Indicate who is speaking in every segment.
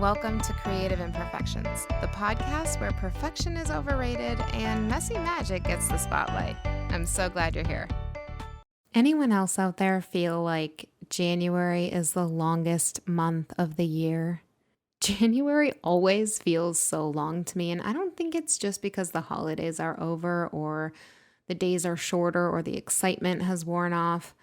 Speaker 1: Welcome to Creative Imperfections, the podcast where perfection is overrated and messy magic gets the spotlight. I'm so glad you're here. Anyone else out there feel like January is the longest month of the year? January always feels so long to me, and I don't think it's just because the holidays are over or the days are shorter or the excitement has worn off.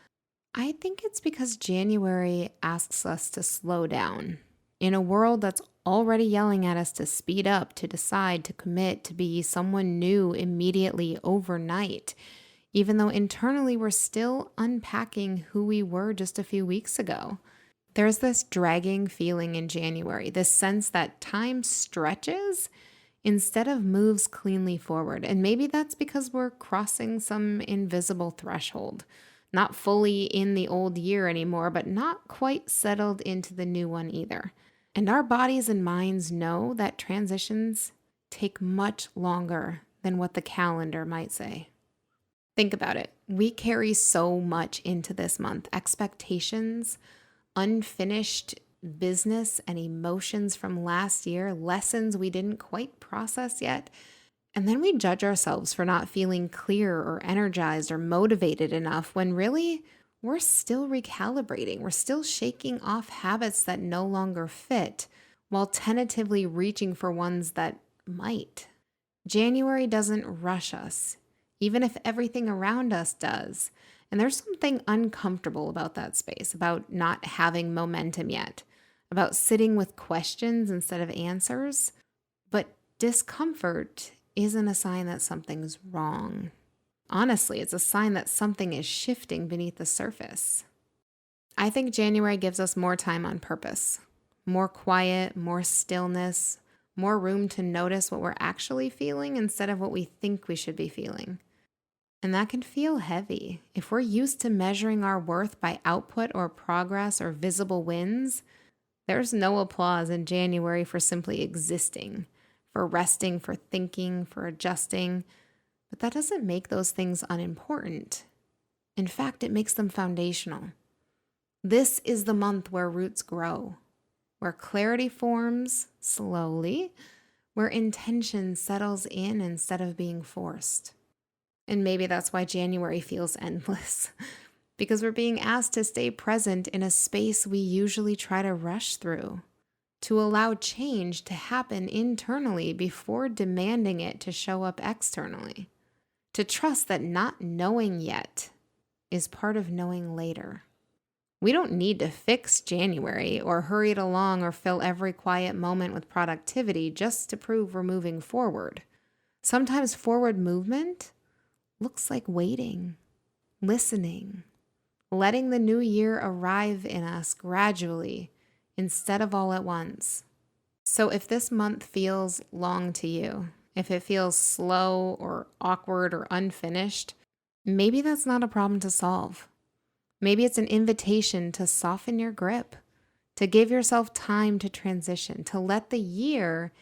Speaker 1: I think it's because January asks us to slow down. In a world that's already yelling at us to speed up, to decide, to commit, to be someone new immediately overnight, even though internally we're still unpacking who we were just a few weeks ago. There's this dragging feeling in January, this sense that time stretches instead of moves cleanly forward. And maybe that's because we're crossing some invisible threshold, not fully in the old year anymore, but not quite settled into the new one either. And our bodies and minds know that transitions take much longer than what the calendar might say. Think about it. We carry so much into this month. Expectations, unfinished business and emotions from last year, lessons we didn't quite process yet. And then we judge ourselves for not feeling clear or energized or motivated enough when really we're still recalibrating. We're still shaking off habits that no longer fit while tentatively reaching for ones that might. January doesn't rush us, even if everything around us does. And there's something uncomfortable about that space, about not having momentum yet, about sitting with questions instead of answers. But discomfort isn't a sign that something's wrong. Honestly, it's a sign that something is shifting beneath the surface. I think January gives us more time on purpose, more quiet, more stillness, more room to notice what we're actually feeling instead of what we think we should be feeling. And that can feel heavy. If we're used to measuring our worth by output or progress or visible wins, there's no applause in January for simply existing, for resting, for thinking, for adjusting. But that doesn't make those things unimportant. In fact, it makes them foundational. This is the month where roots grow, where clarity forms slowly, where intention settles in instead of being forced. And maybe that's why January feels endless, because we're being asked to stay present in a space we usually try to rush through, to allow change to happen internally before demanding it to show up externally, to trust that not knowing yet is part of knowing later. We don't need to fix January or hurry it along or fill every quiet moment with productivity just to prove we're moving forward. Sometimes forward movement looks like waiting, listening, letting the new year arrive in us gradually instead of all at once. So if this month feels long to you, if it feels slow or awkward or unfinished, maybe that's not a problem to solve. Maybe it's an invitation to soften your grip, to give yourself time to transition, to let the year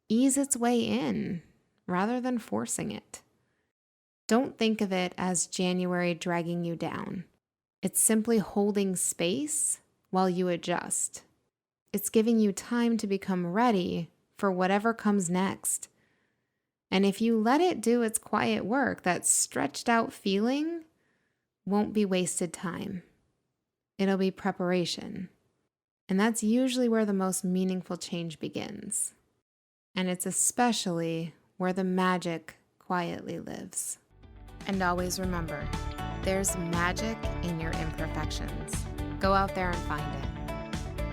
Speaker 1: ease its way in rather than forcing it. Don't think of it as January dragging you down. It's simply holding space while you adjust. It's giving you time to become ready for whatever comes next. And if you let it do its quiet work, that stretched out feeling won't be wasted time. It'll be preparation. And that's usually where the most meaningful change begins. And it's especially where the magic quietly lives. And always remember, there's magic in your imperfections. Go out there and find it.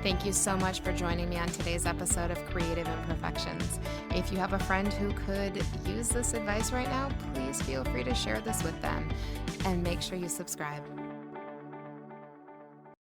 Speaker 1: Thank you so much for joining me on today's episode of Creative Imperfections. If you have a friend who could use this advice right now, please feel free to share this with them and make sure you subscribe.